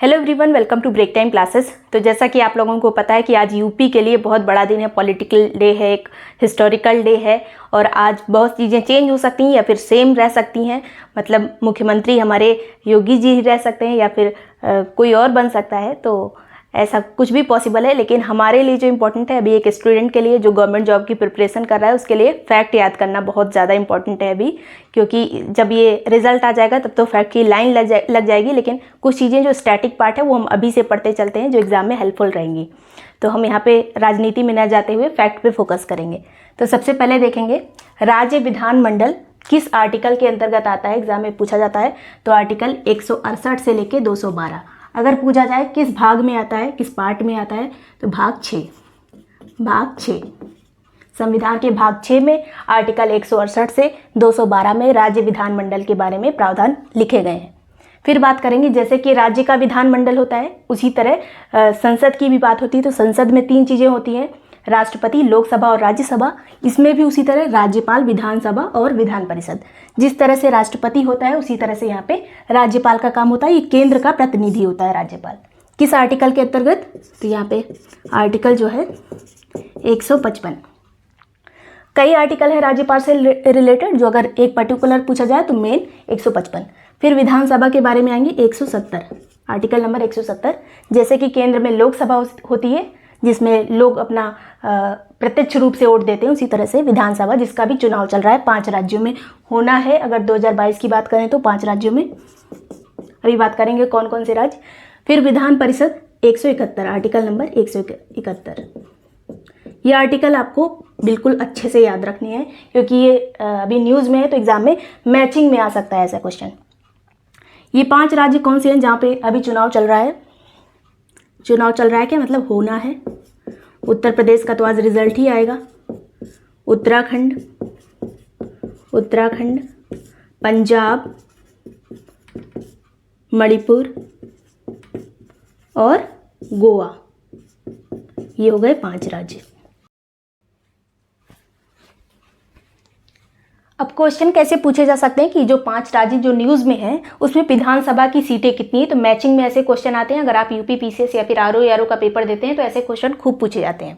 Hello everyone, welcome to break time classes. तो जैसा कि आप लोगों को पता है कि आज यूपी के लिए बहुत बड़ा दिन है, पॉलिटिकल डे है, एक हिस्टोरिकल डे है और आज बहुत चीज़ें चेंज हो सकती हैं या फिर सेम रह सकती हैं। मतलब मुख्यमंत्री हमारे योगी जी ही रह सकते हैं या फिर कोई और बन सकता है, तो ऐसा कुछ भी पॉसिबल है। लेकिन हमारे लिए जो इम्पोर्टेंट है अभी, एक स्टूडेंट के लिए जो गवर्नमेंट जॉब की प्रिपरेशन कर रहा है, उसके लिए फैक्ट याद करना बहुत ज़्यादा इंपॉर्टेंट है अभी, क्योंकि जब ये रिजल्ट आ जाएगा तब तो फैक्ट की लाइन लग जाएगी। लेकिन कुछ चीज़ें जो स्टैटिक पार्ट है वो हम अभी से पढ़ते चलते हैं, जो एग्जाम में हेल्पफुल रहेंगी। तो हम यहाँ पे राजनीति में न जाते हुए फैक्ट पे फोकस करेंगे। तो सबसे पहले देखेंगे राज्य विधानमंडल किस आर्टिकल के अंतर्गत आता है, एग्जाम में पूछा जाता है। तो आर्टिकल 168 से लेके 212। अगर पूछा जाए किस भाग में आता है, किस पार्ट में आता है, तो भाग 6 संविधान के भाग 6 में आर्टिकल 168 से 212 में राज्य विधानमंडल के बारे में प्रावधान लिखे गए हैं। फिर बात करेंगे, जैसे कि राज्य का विधानमंडल होता है उसी तरह संसद की भी बात होती है। तो संसद में 3 चीज़ें होती हैं, राष्ट्रपति, लोकसभा और राज्यसभा। इसमें भी उसी तरह राज्यपाल, विधानसभा और विधान परिषद। जिस तरह से राष्ट्रपति होता है उसी तरह से यहाँ पे राज्यपाल का काम होता है। ये केंद्र का प्रतिनिधि होता है राज्यपाल। किस आर्टिकल के अंतर्गत? तो यहाँ पे आर्टिकल जो है 155। कई आर्टिकल है राज्यपाल से रिलेटेड, जो अगर एक पर्टिकुलर पूछा जाए तो मेन 155। फिर विधानसभा के बारे में आएंगे 170, आर्टिकल नंबर 170। जैसे कि केंद्र में लोकसभा होती है जिसमें लोग अपना प्रत्यक्ष रूप से वोट देते हैं, उसी तरह से विधानसभा जिसका भी चुनाव चल रहा है 5 राज्यों में होना है। अगर 2022 की बात करें तो 5 राज्यों में, अभी बात करेंगे कौन कौन से राज्य। फिर विधान परिषद 171, आर्टिकल नंबर 171। ये आर्टिकल आपको बिल्कुल अच्छे से याद रखनी है, क्योंकि ये अभी न्यूज़ में है तो एग्जाम में मैचिंग में आ सकता है ऐसा क्वेश्चन। ये 5 राज्य कौन से हैं जहाँ पे अभी चुनाव चल रहा है? चुनाव चल रहा है क्या मतलब होना है? उत्तर प्रदेश का तो आज रिजल्ट ही आएगा। उत्तराखंड, पंजाब, मणिपुर और गोवा। ये हो गए 5 राज्य। अब क्वेश्चन कैसे पूछे जा सकते हैं कि जो 5 राज्य जो न्यूज़ में हैं उसमें विधानसभा की सीटें कितनी है? तो मैचिंग में ऐसे क्वेश्चन आते हैं। अगर आप यूपी पीसीएस या फिर आरओ का पेपर देते हैं तो ऐसे क्वेश्चन खूब पूछे जाते हैं।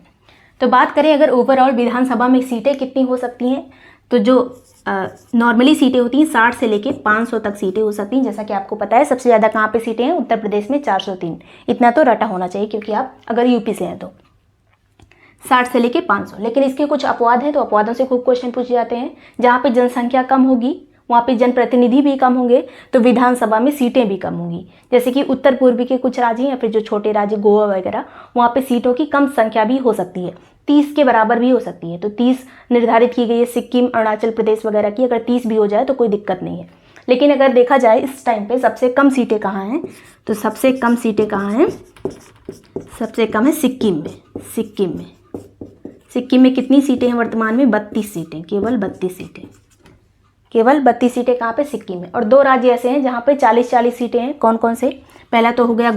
तो बात करें अगर ओवरऑल विधानसभा में सीटें कितनी हो सकती हैं, तो जो नॉर्मली सीटें होती हैं 60 से लेके 500 तक सीटें हो सकती हैं। जैसा कि आपको पता है सबसे ज़्यादा कहाँ पर सीटें हैं? उत्तर प्रदेश में 403। इतना तो रटा होना चाहिए क्योंकि आप अगर यूपी से हैं तो 60 से लेके 500। लेकिन इसके कुछ अपवाद हैं, तो अपवादों से खूब क्वेश्चन पूछे जाते हैं। जहाँ पे जनसंख्या कम होगी वहाँ पे जनप्रतिनिधि भी कम होंगे तो विधानसभा में सीटें भी कम होंगी। जैसे कि उत्तर पूर्वी के कुछ राज्य या फिर जो छोटे राज्य गोवा वगैरह, वहाँ पे सीटों की कम संख्या भी हो सकती है, 30 के बराबर भी हो सकती है। तो 30 निर्धारित की गई है सिक्किम, अरुणाचल प्रदेश वगैरह की। अगर 30 भी हो जाए तो कोई दिक्कत नहीं है। लेकिन अगर देखा जाए इस टाइम पे सबसे कम सीटें कहाँ हैं, तो सबसे कम सीटें कहाँ हैं? सबसे कम है सिक्किम में। सिक्किम में कितनी सीटें हैं वर्तमान में? 32 सीटें, केवल 32 सीटें कहाँ पे? सिक्किम में। और 2 राज्य ऐसे हैं जहाँ पे 40-40 सीटें हैं। कौन कौन से? पहला तो हो गया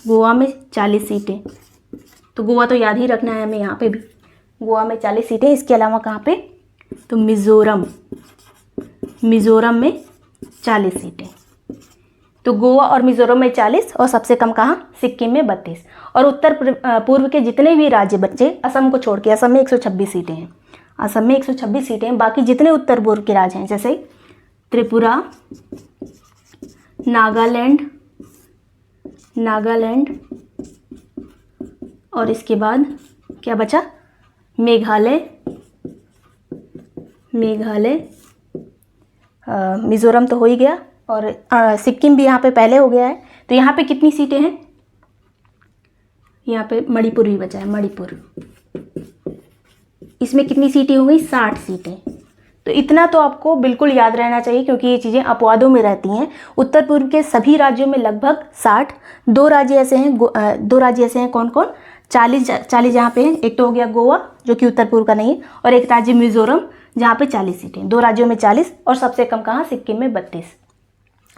गोवा में 40 सीटें। तो गोवा तो याद ही रखना है हमें, यहाँ पे भी गोवा में 40 सीटें। इसके अलावा कहाँ पे? तो मिज़ोरम में 40 सीटें। तो गोवा और मिज़ोरम में 40 और सबसे कम कहाँ? सिक्किम में 32। और उत्तर पूर्व के जितने भी राज्य बच्चे, असम को छोड़ के, असम में 126 सीटें हैं। असम में 126 सीटें हैं। बाकी जितने उत्तर पूर्व के राज्य हैं जैसे त्रिपुरा, नागालैंड और इसके बाद क्या बचा? मेघालय, मिज़ोरम तो हो ही गया और सिक्किम भी यहाँ पे पहले हो गया है। तो यहाँ पे कितनी सीटें हैं? यहाँ पे मणिपुर भी बचा है, मणिपुर। इसमें कितनी सीटें हो गई? 60 सीटें। तो इतना तो आपको बिल्कुल याद रहना चाहिए, क्योंकि ये चीज़ें अपवादों में रहती हैं। उत्तर पूर्व के सभी राज्यों में लगभग 60। 2 राज्य ऐसे हैं कौन कौन? 40 जहाँ पे हैं। एक तो हो गया गोवा जो कि उत्तर पूर्व का नहीं है, और एक राज्य मिज़ोरम जहाँ पे 40 सीटें। 2 राज्यों में 40 और सबसे कम कहाँ? सिक्किम में 32।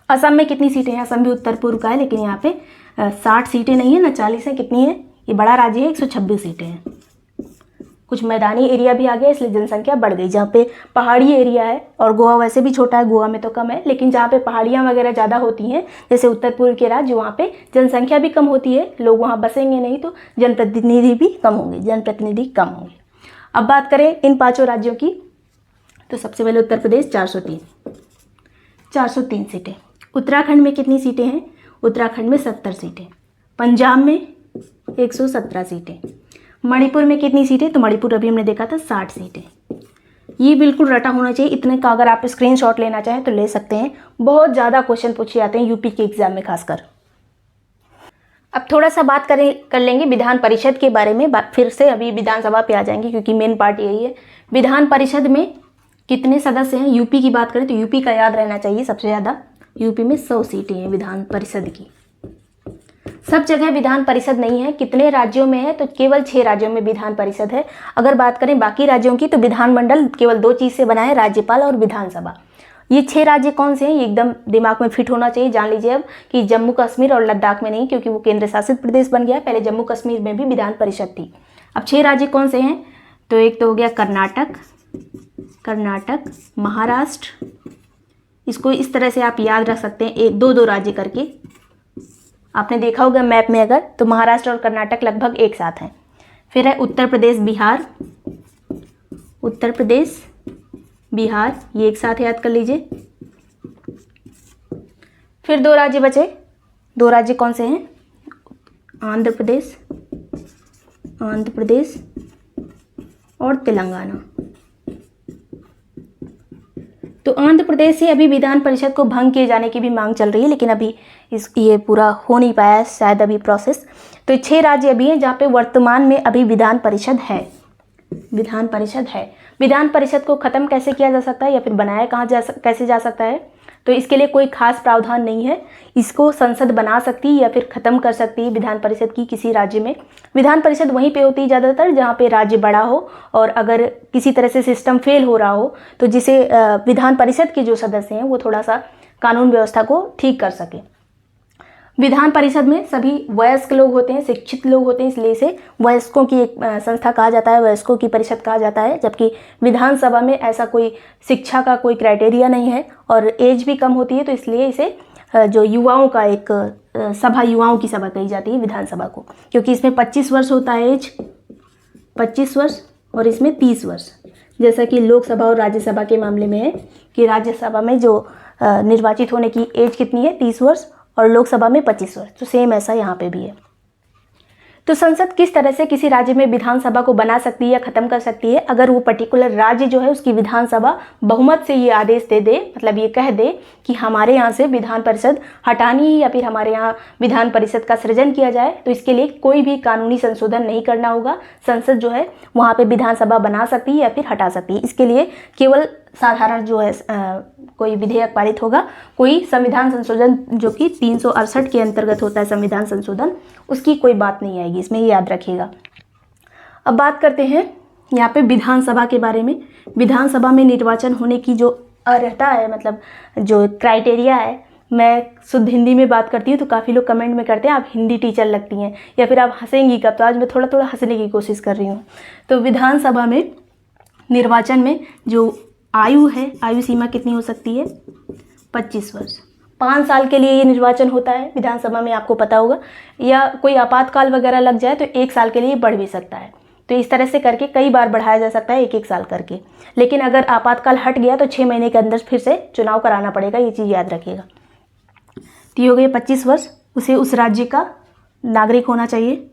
असम में कितनी सीटें हैं? असम भी उत्तर पूर्व का है, लेकिन यहाँ पे 60 सीटें नहीं है ना 40 है। कितनी है? ये बड़ा राज्य है, 126 सीटें हैं। कुछ मैदानी एरिया भी आ गया, इसलिए जनसंख्या बढ़ गई। जहाँ पे पहाड़ी एरिया है, और गोवा वैसे भी छोटा है, गोवा में तो कम है, लेकिन जहाँ पे पहाड़ियाँ वगैरह ज़्यादा होती हैं, जैसे उत्तर पूर्व के राज्य, वहाँ पे जनसंख्या भी कम होती है, लोग वहाँ बसेंगे नहीं तो जनप्रतिनिधि भी कम होंगे, जनप्रतिनिधि कम होंगे। अब बात करें इन 5 राज्यों की, तो सबसे पहले उत्तर प्रदेश 403 सीटें। उत्तराखंड में कितनी सीटें हैं? उत्तराखंड में 70 सीटें। पंजाब में 117 सीटें। मणिपुर में कितनी सीटें? तो मणिपुर अभी हमने देखा था 60 सीटें। ये बिल्कुल रटा होना चाहिए, इतने का अगर आप स्क्रीनशॉट लेना चाहें तो ले सकते हैं। बहुत ज़्यादा क्वेश्चन पूछे जाते हैं यूपी के एग्जाम में खासकर। अब थोड़ा सा बात कर लेंगे विधान परिषद के बारे में, फिर से अभी विधानसभा पे आ जाएंगे क्योंकि मेन पार्ट यही है। विधान परिषद में कितने सदस्य हैं? यूपी की बात करें तो यूपी का याद रहना चाहिए सबसे ज़्यादा। यूपी में 100 सीटें हैं विधान परिषद की। सब जगह विधान परिषद नहीं है। कितने राज्यों में है? तो केवल 6 राज्यों में विधान परिषद है। अगर बात करें बाकी राज्यों की तो विधानमंडल केवल 2 चीज़ से बना है, राज्यपाल और विधानसभा। ये 6 राज्य कौन से हैं? ये एकदम दिमाग में फिट होना चाहिए, जान लीजिए अब कि जम्मू कश्मीर और लद्दाख में नहीं, क्योंकि वो केंद्र शासित प्रदेश बन गया। पहले जम्मू कश्मीर में भी विधान परिषद थी। अब 6 राज्य कौन से हैं? तो एक तो हो गया कर्नाटक, महाराष्ट्र, इसको इस तरह से आप याद रख सकते हैं, 1-2 राज्य करके। आपने देखा होगा मैप में अगर, तो महाराष्ट्र और कर्नाटक लगभग एक साथ हैं। फिर है उत्तर प्रदेश, बिहार, ये एक साथ याद कर लीजिए। फिर 2 राज्य बचे। 2 राज्य कौन से हैं? आंध्र प्रदेश और तेलंगाना। तो आंध्र प्रदेश से अभी विधान परिषद को भंग किए जाने की भी मांग चल रही है, लेकिन अभी ये पूरा हो नहीं पाया है शायद अभी प्रोसेस। तो 6 राज्य अभी हैं जहाँ पे वर्तमान में अभी विधान परिषद है। विधान परिषद को ख़त्म कैसे किया जा सकता है या फिर बनाया कैसे जा सकता है? तो इसके लिए कोई खास प्रावधान नहीं है। इसको संसद बना सकती है या फिर ख़त्म कर सकती है विधान परिषद की किसी राज्य में। विधान परिषद वहीं पे होती है ज़्यादातर जहाँ पे राज्य बड़ा हो, और अगर किसी तरह से सिस्टम फेल हो रहा हो तो जिसे विधान परिषद के जो सदस्य हैं वो थोड़ा सा कानून व्यवस्था को ठीक कर सके। विधान परिषद में सभी वयस्क लोग होते हैं, शिक्षित लोग होते हैं, इसलिए इसे वयस्कों की एक संस्था कहा जाता है, वयस्कों की परिषद कहा जाता है। जबकि विधानसभा में ऐसा कोई शिक्षा का कोई क्राइटेरिया नहीं है और एज भी कम होती है, तो इसलिए इसे जो युवाओं का एक सभा, युवाओं की सभा कही जाती है विधानसभा को, क्योंकि इसमें 25 वर्ष होता है एज, 25 वर्ष, और इसमें 30 वर्ष। जैसा कि लोकसभा और राज्यसभा के मामले में है कि राज्यसभा में जो निर्वाचित होने की एज कितनी है, 30 वर्ष, और लोकसभा में 25 वर्ष। तो सेम ऐसा यहाँ पे भी है। तो संसद किस तरह से किसी राज्य में विधानसभा को बना सकती है या ख़त्म कर सकती है? अगर वो पर्टिकुलर राज्य जो है उसकी विधानसभा बहुमत से ये आदेश दे दे, मतलब ये कह दे कि हमारे यहाँ से विधान परिषद हटानी है या फिर हमारे यहाँ विधान परिषद का सृजन किया जाए, तो इसके लिए कोई भी कानूनी संशोधन नहीं करना होगा। संसद जो है वहाँ पे विधानसभा बना सकती है या फिर हटा सकती है। इसके लिए केवल साधारण जो है कोई विधेयक पारित होगा, कोई संविधान संशोधन जो कि 368 के अंतर्गत होता है संविधान संशोधन, उसकी कोई बात नहीं आएगी इसमें, ये याद रखिएगा। अब बात करते हैं यहाँ पे विधानसभा के बारे में। विधानसभा में निर्वाचन होने की जो अर्हता है, मतलब जो क्राइटेरिया है, मैं शुद्ध हिंदी में बात करती हूँ तो काफ़ी लोग कमेंट में करते हैं आप हिंदी टीचर लगती हैं या फिर आप हंसेंगी कब, तो आज मैं थोड़ा थोड़ा हंसने की कोशिश कर रही हूँ। तो विधानसभा में निर्वाचन में जो आयु है, आयु सीमा कितनी हो सकती है? 25 वर्ष। 5 साल के लिए ये निर्वाचन होता है विधानसभा में, आपको पता होगा, या कोई आपातकाल वगैरह लग जाए तो 1 साल के लिए बढ़ भी सकता है। तो इस तरह से करके कई बार बढ़ाया जा सकता है, 1-1 साल करके। लेकिन अगर आपातकाल हट गया तो 6 महीने के अंदर फिर से चुनाव कराना पड़ेगा, ये चीज़ याद रखिएगा। तो ये हो गया 25 वर्ष। उसे उस राज्य का नागरिक होना चाहिए।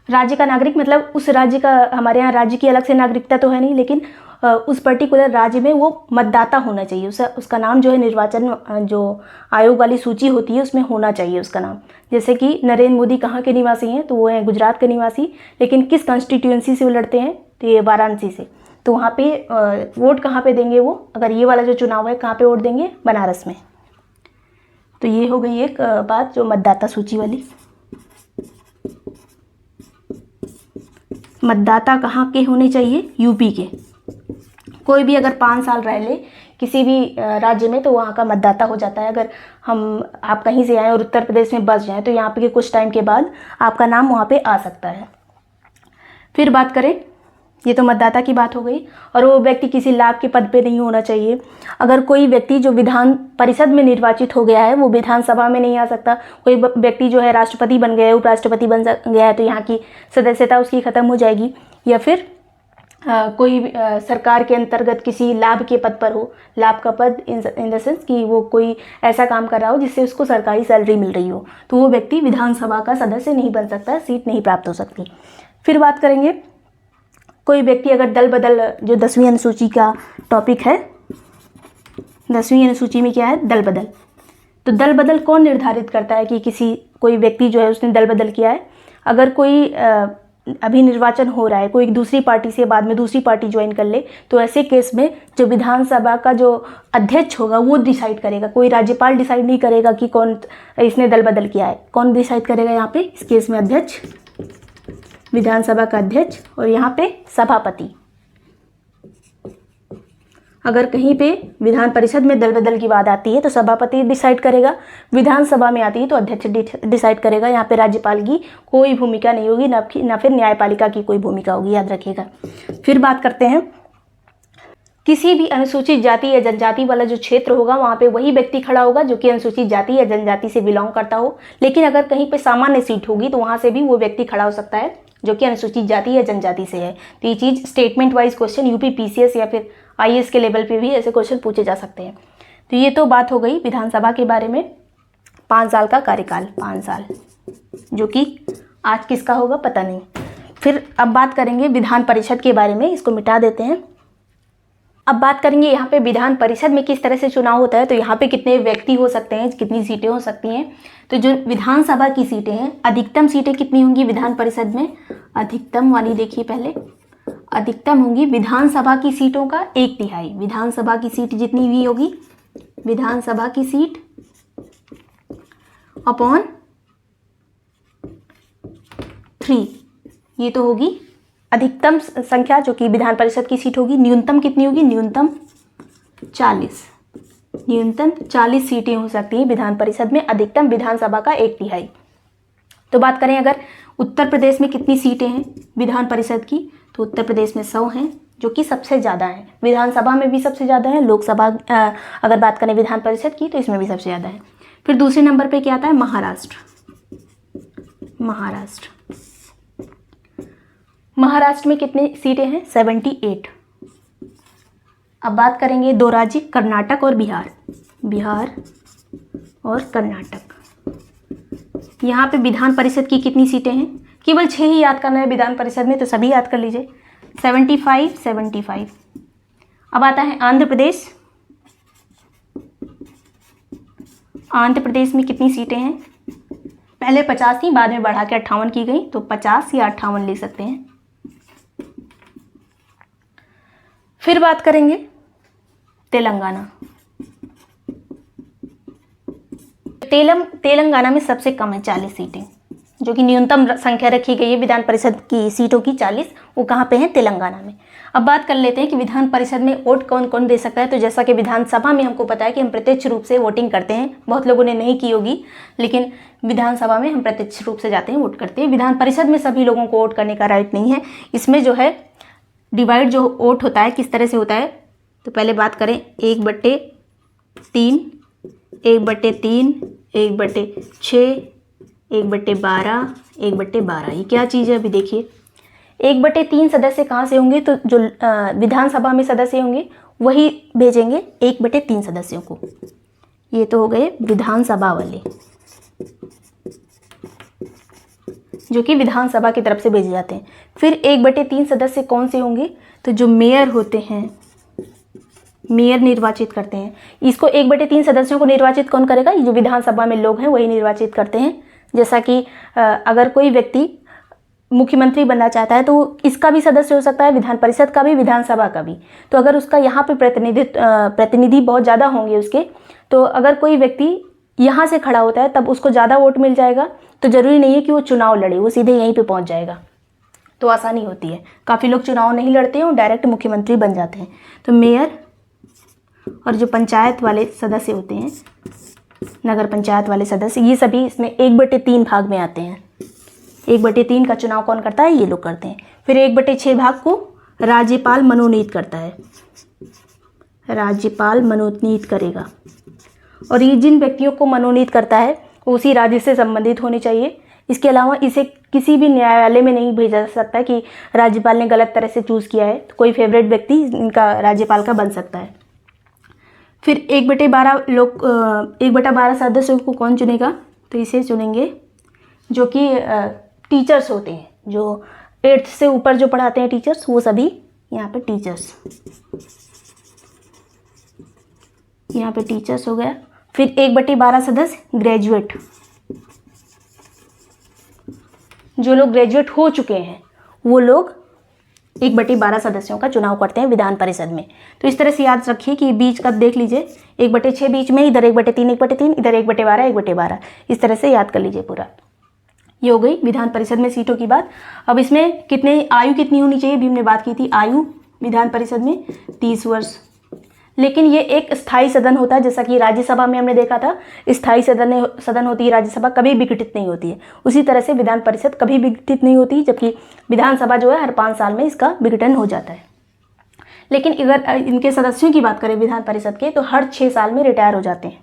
राज्य का नागरिक मतलब उस राज्य का, हमारे यहाँ राज्य की अलग से नागरिकता तो है नहीं, लेकिन उस पर्टिकुलर राज्य में वो मतदाता होना चाहिए। उसका नाम जो है निर्वाचन जो आयोग वाली सूची होती है उसमें होना चाहिए उसका नाम। जैसे कि नरेंद्र मोदी कहाँ के निवासी हैं? तो वो हैं गुजरात के निवासी, लेकिन किस कॉन्स्टिट्यूएंसी से वो लड़ते हैं? तो ये वाराणसी से। तो वहाँ पे वोट कहाँ पे देंगे वो? अगर ये वाला जो चुनाव है कहाँ पे वोट देंगे? बनारस में। तो ये हो गई एक बात जो मतदाता सूची वाली। मतदाता कहाँ के होने चाहिए? यूपी के। कोई भी अगर 5 साल रह ले किसी भी राज्य में तो वहाँ का मतदाता हो जाता है। अगर आप कहीं से आए और उत्तर प्रदेश में बस जाएं तो यहाँ पे के कुछ टाइम के बाद आपका नाम वहाँ पे आ सकता है। फिर बात करें ये तो मतदाता की बात हो गई। और वो व्यक्ति किसी लाभ के पद पे नहीं होना चाहिए। अगर कोई व्यक्ति जो विधान परिषद में निर्वाचित हो गया है वो विधानसभा में नहीं आ सकता। कोई व्यक्ति जो है राष्ट्रपति बन गया है, उपराष्ट्रपति बन गया है, तो यहाँ की सदस्यता उसकी ख़त्म हो जाएगी। या फिर कोई सरकार के अंतर्गत किसी लाभ के पद पर हो, लाभ का पद इन द सेंस कि वो कोई ऐसा काम कर रहा हो जिससे उसको सरकारी सैलरी मिल रही हो, तो वो व्यक्ति विधानसभा का सदस्य नहीं बन सकता, सीट नहीं प्राप्त हो सकती। फिर बात करेंगे कोई व्यक्ति अगर दल बदल, जो 10वीं अनुसूची का टॉपिक है, 10वीं अनुसूची में क्या है, दल बदल। तो दल बदल कौन निर्धारित करता है कि कोई व्यक्ति जो है उसने दल बदल किया है। अगर कोई अभी निर्वाचन हो रहा है, कोई दूसरी पार्टी से बाद में दूसरी पार्टी ज्वाइन कर ले, तो ऐसे केस में जो विधानसभा का जो अध्यक्ष होगा वो डिसाइड करेगा। कोई राज्यपाल डिसाइड नहीं करेगा कि कौन इसने दल बदल किया है। कौन डिसाइड करेगा यहाँ पे, इस केस में अध्यक्ष, विधानसभा का अध्यक्ष, और यहाँ पे सभापति। अगर कहीं पे विधान परिषद में दल बदल की बात आती है तो सभापति डिसाइड करेगा, विधानसभा में आती है तो अध्यक्ष डिसाइड करेगा। यहाँ पे राज्यपाल की कोई भूमिका नहीं होगी, ना फिर न्यायपालिका की कोई भूमिका होगी, याद रखिएगा। फिर बात करते हैं, किसी भी अनुसूचित जाति या जनजाति वाला जो क्षेत्र होगा वहाँ पे वही व्यक्ति खड़ा होगा जो कि अनुसूचित जाति या जनजाति से बिलोंग करता हो। लेकिन अगर कहीं पे सामान्य सीट होगी तो वहाँ से भी वो व्यक्ति खड़ा हो सकता है जो कि अनुसूचित जाति या जनजाति से है। तो ये चीज़ statement wise question UP PCS या फिर आईएएस के लेवल पे भी ऐसे क्वेश्चन पूछे जा सकते हैं। तो ये तो बात हो गई विधानसभा के बारे में। 5 साल का कार्यकाल, 5 साल, जो कि आज किसका होगा पता नहीं। फिर अब बात करेंगे विधान परिषद के बारे में, इसको मिटा देते हैं। अब बात करेंगे यहाँ पे विधान परिषद में किस तरह से चुनाव होता है। तो यहाँ पे कितने व्यक्ति हो सकते हैं, कितनी सीटें हो सकती हैं। तो जो विधानसभा की सीटें हैं, अधिकतम सीटें कितनी होंगी विधान परिषद में, अधिकतम वाली देखिए पहले, अधिकतम होंगी विधानसभा की सीटों का 1/3। विधानसभा की सीट जितनी भी होगी, विधानसभा की सीट अपॉन 3, ये तो होगी अधिकतम संख्या जो कि विधान परिषद की सीट होगी। न्यूनतम कितनी होगी, न्यूनतम 40, न्यूनतम 40 सीटें हो सकती हैं विधान परिषद में, अधिकतम विधानसभा का 1/3। तो बात करें अगर उत्तर प्रदेश में कितनी सीटें हैं विधान परिषद की, तो उत्तर प्रदेश में 100 हैं, जो कि सबसे ज़्यादा है। विधानसभा में भी सबसे ज़्यादा है, लोकसभा अगर बात करें विधान परिषद की तो इसमें भी सबसे ज़्यादा है। फिर दूसरे नंबर पे क्या आता है, महाराष्ट्र। महाराष्ट्र में कितनी सीटें हैं, 78। अब बात करेंगे 2 राज्य, कर्नाटक और बिहार, बिहार और कर्नाटक। यहाँ पे विधान परिषद की कितनी सीटें हैं, केवल 6 ही याद करना है विधान परिषद में, तो सभी याद कर लीजिए, 75। अब आता है आंध्र प्रदेश। आंध्र प्रदेश में कितनी सीटें हैं, पहले 50 थी, बाद में बढ़ा के 58 की गई, तो 50 या 58 ले सकते हैं। फिर बात करेंगे तेलंगाना। तेलंगाना में सबसे कम है 40 सीटें, जो कि न्यूनतम संख्या रखी गई है विधान परिषद की सीटों की 40, वो कहाँ पे है, तेलंगाना में। अब बात कर लेते हैं कि विधान परिषद में वोट कौन कौन दे सकता है। तो जैसा कि विधानसभा में हमको पता है कि हम प्रत्यक्ष रूप से वोटिंग करते हैं, बहुत लोगों ने नहीं की होगी, लेकिन विधानसभा में हम प्रत्यक्ष रूप से जाते हैं, वोट करते हैं। विधान परिषद में सभी लोगों को वोट करने का राइट नहीं है। इसमें जो है डिवाइड जो वोट होता है किस तरह से होता है, तो पहले बात करें 1/3, 1/3, 1/6, 1/12, 1/12। ये क्या चीज़ है अभी देखिए, 1/3 सदस्य कहाँ से होंगे, तो जो विधानसभा में सदस्य होंगे वही भेजेंगे 1/3 सदस्यों को। ये तो हो गए विधानसभा वाले, जो कि विधानसभा की तरफ से भेजे जाते हैं। फिर 1/3 सदस्य कौन से होंगे, तो जो मेयर होते हैं, मेयर निर्वाचित करते हैं। इसको 1/3 सदस्यों को निर्वाचित कौन करेगा, जो विधानसभा में लोग हैं वही निर्वाचित करते हैं। जैसा कि अगर कोई व्यक्ति मुख्यमंत्री बनना चाहता है तो इसका भी सदस्य हो सकता है, विधान परिषद का भी, विधानसभा का भी। तो अगर उसका यहाँ पे प्रतिनिधि बहुत ज़्यादा होंगे उसके, तो अगर कोई व्यक्ति यहाँ से खड़ा होता है तब उसको ज़्यादा वोट मिल जाएगा। तो ज़रूरी नहीं है कि वो चुनाव लड़े, वो सीधे यहीं पे पहुँच जाएगा, तो आसानी होती है। काफ़ी लोग चुनाव नहीं लड़ते हैं और डायरेक्ट मुख्यमंत्री बन जाते हैं। तो मेयर और जो पंचायत वाले सदस्य होते हैं, नगर पंचायत वाले सदस्य, ये सभी इसमें 1/3 भाग में आते हैं। 1/3 का चुनाव कौन करता है, ये लोग करते हैं। फिर 1/6 भाग को राज्यपाल मनोनीत करता है, राज्यपाल मनोनीत करेगा। और ये जिन व्यक्तियों को मनोनीत करता है वो उसी राज्य से संबंधित होने चाहिए। इसके अलावा इसे किसी भी न्यायालय में नहीं भेजा जा सकता कि राज्यपाल ने गलत तरह से चूज़ किया है, तो कोई फेवरेट व्यक्ति इनका राज्यपाल का बन सकता है। फिर 1/12 सदस्यों को कौन चुनेगा, तो इसे चुनेंगे जो कि टीचर्स होते हैं, जो 8th से ऊपर जो पढ़ाते हैं टीचर्स, वो सभी यहाँ पे टीचर्स, यहाँ पे टीचर्स हो गया। फिर 1/12 सदस्य ग्रेजुएट, जो लोग ग्रेजुएट हो चुके हैं वो लोग 1/12 सदस्यों का चुनाव करते हैं विधान परिषद में। तो इस तरह से याद रखिए कि बीच का देख लीजिए 1/6 बीच में, इधर 1/3 1/3, इधर 1/12 1/12, इस तरह से याद कर लीजिए पूरा। ये हो गई विधान परिषद में सीटों की बात। अब इसमें आयु कितनी होनी चाहिए भी हमने बात की थी। आयु विधान परिषद में 30 वर्ष। लेकिन ये एक स्थायी सदन होता है, जैसा कि राज्यसभा में हमने देखा था स्थायी सदन होती है राज्यसभा, कभी विघटित नहीं होती है। उसी तरह से विधान परिषद कभी विघटित नहीं होती, जबकि विधानसभा जो है हर 5 साल में इसका विघटन हो जाता है। लेकिन अगर इनके सदस्यों की बात करें विधान परिषद के, तो हर 6 साल में रिटायर हो जाते हैं।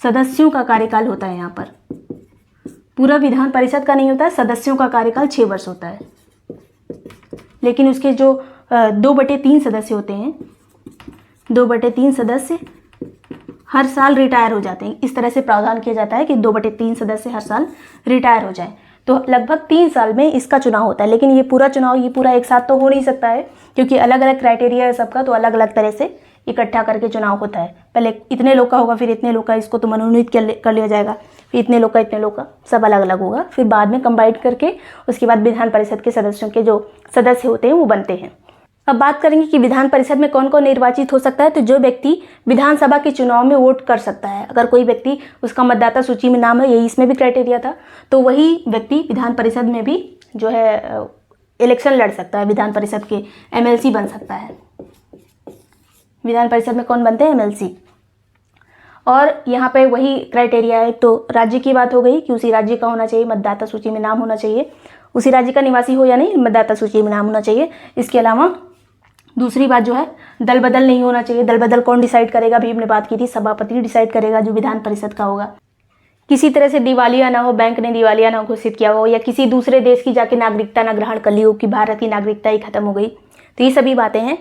सदस्यों का कार्यकाल होता है यहाँ पर, पूरा विधान परिषद का नहीं होता है, सदस्यों का कार्यकाल 6 वर्ष होता है। लेकिन उसके जो 2/3 सदस्य होते हैं, 2/3 सदस्य हर साल रिटायर हो जाते हैं। इस तरह से प्रावधान किया जाता है कि 2/3 सदस्य हर साल रिटायर हो जाएं। तो लगभग 3 साल में इसका चुनाव होता है। लेकिन ये पूरा एक साथ तो हो नहीं सकता है, क्योंकि अलग अलग क्राइटेरिया है सबका, तो अलग अलग तरह से इकट्ठा करके चुनाव होता है। पहले इतने लोग का होगा, फिर इतने लोग का, इसको तो मनोनीत कर लिया जाएगा, फिर इतने लोग का, सब अलग अलग होगा। फिर बाद में कंबाइन करके उसके बाद विधान परिषद के सदस्यों के जो सदस्य होते हैं वो बनते हैं। अब बात करेंगे कि विधान परिषद में कौन कौन निर्वाचित हो सकता है। तो जो व्यक्ति विधानसभा के चुनाव में वोट कर सकता है, अगर कोई व्यक्ति उसका मतदाता सूची में नाम है, यही इसमें भी क्राइटेरिया था, तो वही व्यक्ति विधान परिषद में भी जो है इलेक्शन लड़ सकता है, विधान परिषद के MLC बन सकता है। विधान परिषद में कौन बनते हैं, MLC। और यहाँ पे वही क्राइटेरिया है। तो राज्य की बात हो गई कि उसी राज्य का होना चाहिए, मतदाता सूची में नाम होना चाहिए, उसी राज्य का निवासी हो या नहीं, मतदाता सूची में नाम होना चाहिए। इसके अलावा दूसरी बात जो है, दल बदल नहीं होना चाहिए। दल बदल कौन डिसाइड करेगा, अभी हमने बात की थी, सभापति डिसाइड करेगा जो विधान परिषद का होगा। किसी तरह से दिवालिया ना हो, बैंक ने दिवालिया ना घोषित किया हो, या किसी दूसरे देश की जाके नागरिकता ना ग्रहण कर ली हो कि भारत की नागरिकता ही खत्म हो गई। तो ये सभी बातें हैं,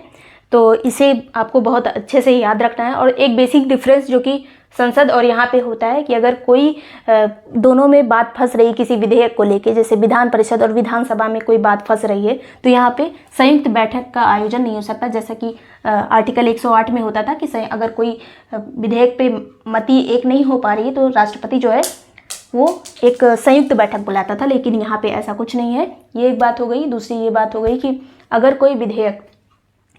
तो इसे आपको बहुत अच्छे से याद रखना है। और एक बेसिक डिफरेंस जो कि संसद और यहाँ पे होता है कि अगर कोई दोनों में बात फंस रही किसी विधेयक को लेके, जैसे विधान परिषद और विधानसभा में कोई बात फंस रही है, तो यहाँ पे संयुक्त बैठक का आयोजन नहीं हो सकता, जैसा कि आर्टिकल 108 में होता था कि अगर कोई विधेयक पे मति एक नहीं हो पा रही है तो राष्ट्रपति जो है वो एक संयुक्त बैठक बुलाता था। लेकिन यहाँ पे ऐसा कुछ नहीं है। ये एक बात हो गई। दूसरी ये बात हो गई कि अगर कोई विधेयक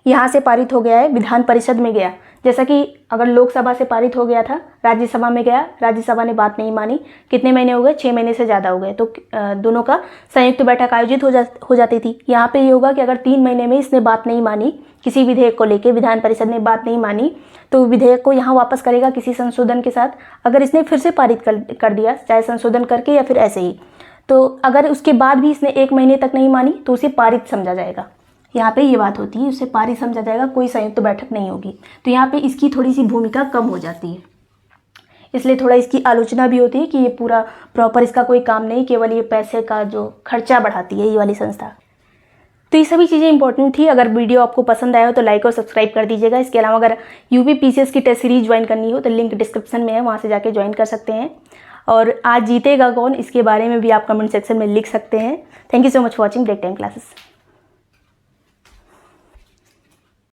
यहाँ से पारित हो गया है, विधान परिषद में गया, जैसा कि अगर लोकसभा से पारित हो गया था, राज्यसभा में गया, राज्यसभा ने बात नहीं मानी, कितने महीने हो गए, 6 महीने से ज़्यादा हो गए, तो दोनों का संयुक्त बैठक आयोजित हो जाती थी। यहाँ पे ये होगा कि अगर 3 महीने में इसने बात नहीं मानी, किसी विधेयक को लेके विधान परिषद ने बात नहीं मानी, तो विधेयक को यहाँ वापस करेगा किसी संशोधन के साथ। अगर इसने फिर से पारित कर दिया, चाहे संशोधन करके या फिर ऐसे ही, तो अगर उसके बाद भी इसने 1 महीने तक नहीं मानी तो उसे पारित समझा जाएगा। यहाँ पे ये बात होती है, उसे पारित समझा जाएगा, कोई संयुक्त बैठक नहीं होगी। तो यहाँ पे इसकी थोड़ी सी भूमिका कम हो जाती है, इसलिए थोड़ा इसकी आलोचना भी होती है कि ये पूरा प्रॉपर इसका कोई काम नहीं, केवल ये पैसे का जो खर्चा बढ़ाती है ये वाली संस्था। तो ये सभी चीज़ें इंपॉर्टेंट थी। अगर वीडियो आपको पसंद आया हो तो लाइक और सब्सक्राइब कर दीजिएगा। इसके अलावा अगर UPPCS की टेस्ट सीरीज ज्वाइन करनी हो तो लिंक डिस्क्रिप्शन में है, वहाँ से जाके ज्वाइन कर सकते हैं। और आज जीतेगा कौन, इसके बारे में भी आप कमेंट सेक्शन में लिख सकते हैं। Thank you so much for watching break time classes.